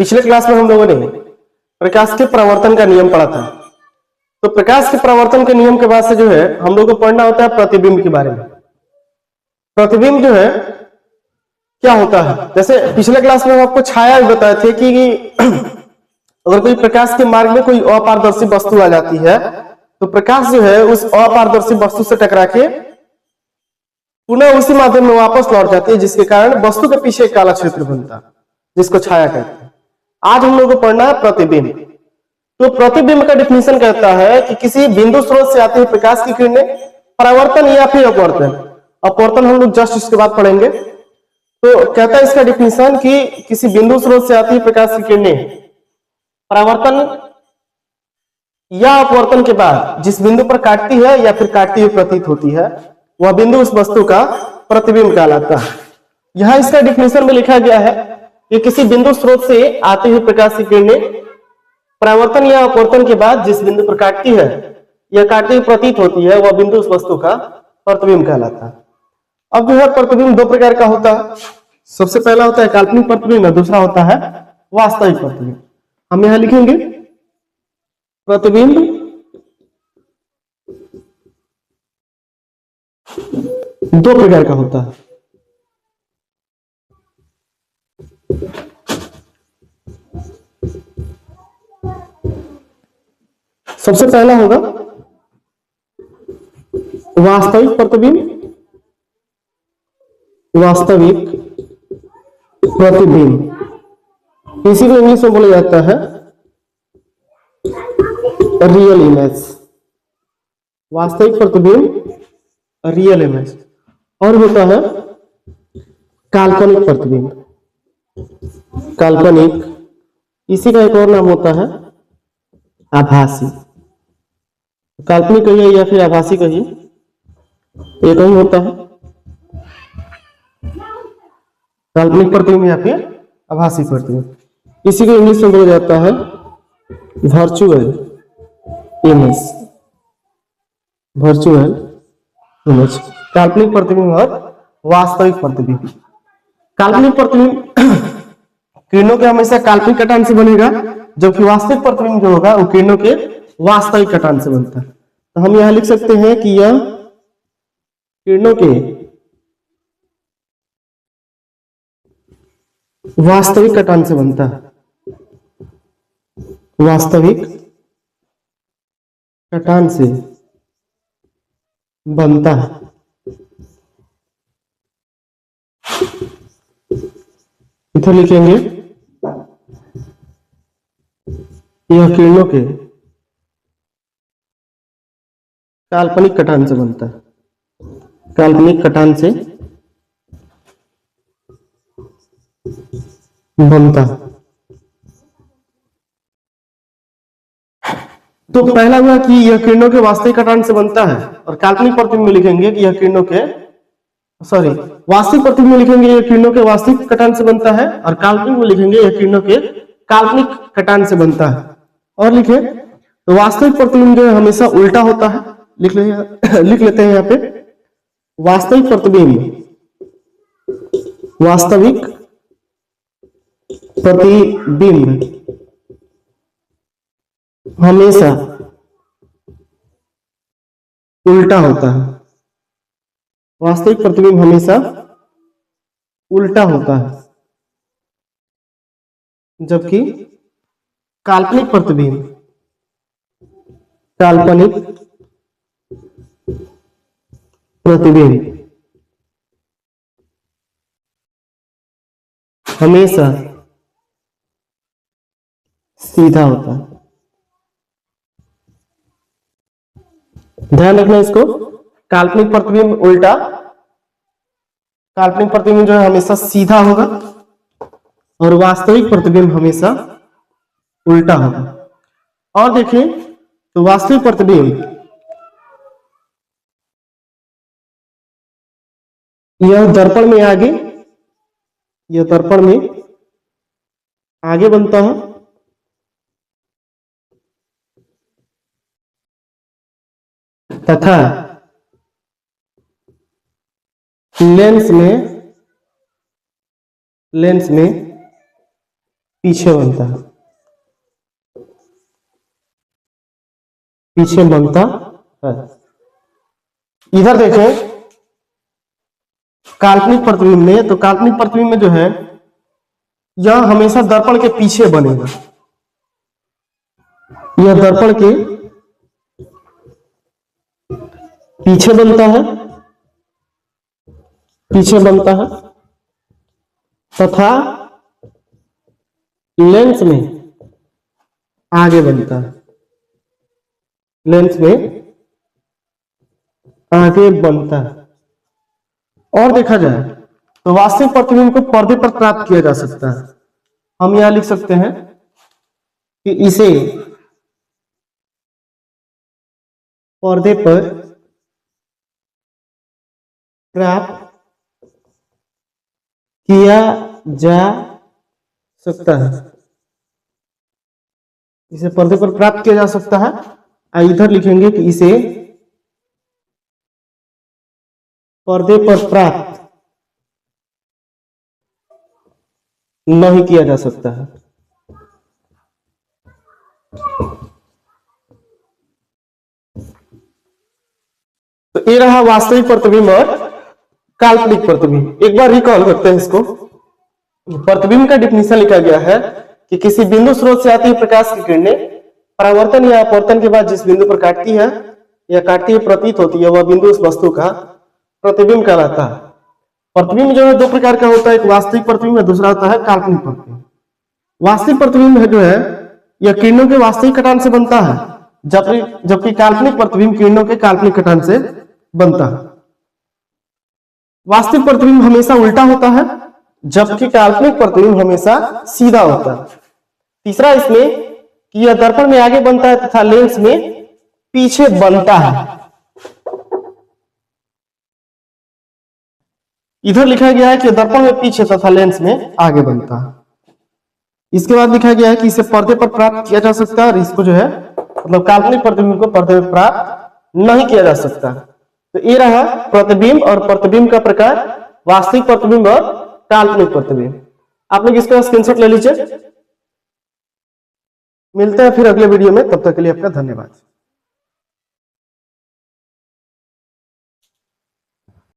पिछले क्लास में हम लोगों ने प्रकाश के प्रवर्तन का नियम पढ़ा था। तो प्रकाश के प्रवर्तन के नियम के बाद से जो है हम लोग को पढ़ना होता है प्रतिबिंब के बारे में। प्रतिबिंब जो है क्या होता है, जैसे पिछले क्लास में हम आपको छाया भी बताए थे कि अगर कोई प्रकाश के मार्ग में कोई अपारदर्शी वस्तु आ जाती है तो प्रकाश जो है उस अपारदर्शी वस्तु से टकरा के पुनः उसी माध्यम में वापस लौट जाती है, जिसके कारण वस्तु के पीछे एक काला क्षेत्र बनता है जिसको छाया कहते हैं। आज हम लोग को पढ़ना है प्रतिबिंब। तो प्रतिबिंब का डिफिनेशन कहता है कि किसी बिंदु स्रोत से आती हुई प्रकाश की किरणें परावर्तन या फिर अपवर्तन, अपवर्तन हम लोग जस्ट इसके बाद पढ़ेंगे। तो कहता है इसका डिफिनेशन कि किसी बिंदु स्रोत से आती हुई प्रकाश की किरणें परावर्तन या अपवर्तन के बाद जिस बिंदु पर काटती है या फिर काटती हुई प्रतीत होती है वह बिंदु उस वस्तु का प्रतिबिंब कहलाता है। यहां इसका डिफिनेशन में लिखा गया है कि किसी बिंदु स्रोत से आती हुई प्रकाश की किरणें परावर्तन या अपवर्तन के बाद जिस बिंदु पर काटती है या काटती हुई प्रतीत होती है वह बिंदु उस वस्तु का प्रतिबिंब कहलाता है। अब जो है प्रतिबिंब दो प्रकार का होता है। सबसे पहला होता है काल्पनिक प्रतिबिंब और दूसरा होता है वास्तविक प्रतिबिंब। हम यहां लिखेंगे प्रतिबिंब दो प्रकार का होता है। सबसे पहला होगा वास्तविक प्रतिबिंब, वास्तविक प्रतिबिंब इसी को इंग्लिश में बोला जाता है रियल इमेज। वास्तविक प्रतिबिंब रियल इमेज। और होता है काल्पनिक प्रतिबिंब, काल्पनिक, इसी का एक और नाम होता है आभासी। काल्पनिक कहिए या फिर आभासी कहिए, एक ही होता है काल्पनिक प्रतिबिंब या फिर आभासी प्रतिबिंब। इसी को इंग्लिश में बोला जाता है वर्चुअल इमेज, वर्चुअल इमेज। काल्पनिक प्रतिबिंब और वास्तविक प्रतिबिंब। काल्पनिक प्रतिबिंब किरणों के हमेशा काल्पनिक कटान से बनेगा, जबकि वास्तविक प्रतिबिंब जो होगा वो किरणों के वास्तविक कटान से बनता है। तो हम यहां लिख सकते हैं कि यह किरणों के वास्तविक कटान से बनता है, वास्तविक कटान से बनता है। इधर लिखेंगे यह किरणों के काल्पनिक कटान से बनता है, काल्पनिक कटान से बनता है। तो पहला हुआ कि यह किरणों के वास्तविक कटान से बनता है, और काल्पनिक प्रतिबिंब में लिखेंगे कि यह किरणों के वास्तविक प्रतिबिंब में लिखेंगे यह किरणों के वास्तविक कटान से बनता है, और काल्पनिक में लिखेंगे यह किरणों के काल्पनिक कटान से बनता है। और लिखे तो वास्तविक प्रतिबिंब जो है हमेशा उल्टा होता है। लिख लेते हैं यहाँ पे वास्तविक प्रतिबिंब, वास्तविक प्रतिबिंब हमेशा उल्टा होता है। वास्तविक प्रतिबिंब हमेशा उल्टा होता है, जबकि काल्पनिक प्रतिबिंब, काल्पनिक प्रतिबिंब हमेशा सीधा होता है। ध्यान रखना इसको, काल्पनिक प्रतिबिंब उल्टा, काल्पनिक प्रतिबिंब जो है हमेशा सीधा होगा और वास्तविक प्रतिबिंब हमेशा उल्टा होगा। और देखिए तो वास्तविक प्रतिबिंब यह दर्पण में आगे, यह दर्पण में आगे बनता है, तथा लेंस में पीछे बनता है, पीछे बनता है। इधर देखें काल्पनिक प्रतिबिंब में, तो काल्पनिक प्रतिबिंब में जो है यह हमेशा दर्पण के पीछे बनेगा, यह दर्पण के पीछे बनता है, पीछे बनता है तथा लेंस में आगे बनता है, लेंस में आगे बनता है। और देखा जाए तो वास्तविक प्रतिबिंब को पर्दे पर प्राप्त किया जा सकता है। हम यहां लिख सकते हैं कि इसे पर्दे पर प्राप्त किया जा सकता है, इसे पर्दे पर प्राप्त किया जा सकता है। इधर लिखेंगे कि इसे पर्दे पर प्राप्त नहीं किया जा सकता है। तो ये रहा वास्तविक प्रतिबिंब और काल्पनिक प्रतिबिंब। एक बार रिकॉल करते हैं इसको। प्रतिबिंब का डिफिनीशन लिखा गया है कि किसी बिंदु स्रोत से आती हुई प्रकाश की किरणें परावर्तन या अपवर्तन के बाद जिस बिंदु पर काटती है या काटती हुई प्रतीत होती है, वह बिंदु उस वस्तु का प्रतिबिंब कहलाता है। प्रतिबिंब जो है दो प्रकार का होता है, एक वास्तविक प्रतिबिंब है, दूसरा होता है काल्पनिक प्रतिबिंब। वास्तविक प्रतिबिंब है जो है यह किरणों के वास्तविक कटान से बनता है, जबकि काल्पनिक प्रतिबिंब किरणों के काल्पनिक कटान से बनता है। वास्तविक प्रतिबिंब हमेशा उल्टा होता है, जबकि काल्पनिक प्रतिबिंब हमेशा सीधा होता है। तीसरा इसमें कि यह दर्पण में आगे बनता है तथा लेंस में पीछे बनता है। इधर लिखा गया है कि दर्पण में पीछे तथा लेंस में आगे बनता है। इसके बाद लिखा गया है कि इसे पर्दे पर प्राप्त किया जा सकता है और इसको जो है मतलब काल्पनिक प्रतिबिंब को पर्दे पर प्राप्त नहीं किया जा सकता। तो ये रहा प्रतिबिंब और प्रतिबिंब का प्रकार, वास्तविक प्रतिबिंब और काल्पनिक प्रतिबिंब। आप लोग इसका स्क्रीनशॉट ले लीजिए। मिलते हैं फिर अगले वीडियो में, तब तक के लिए आपका धन्यवाद।